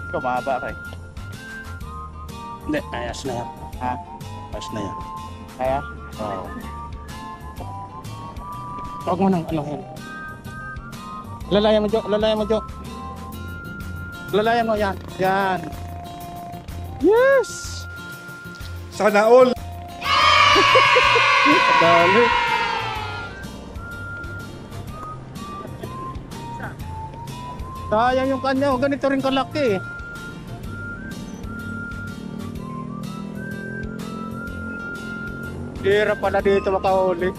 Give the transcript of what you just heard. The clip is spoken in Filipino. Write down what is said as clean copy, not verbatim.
Ikaw, mahaba ka eh. Hindi, ayos na yan. Ha? Ayos na yan. Kaya? Oo. Huwag mo nang anuhin. Lalayan mo, Jo. Lalayan mo, Jo. Lalayan mo, yan. Yan. Yes! Sana all. Dali. Sayang yung kanya. Ganito rin kalaki eh. Hirap pala dito makahuli.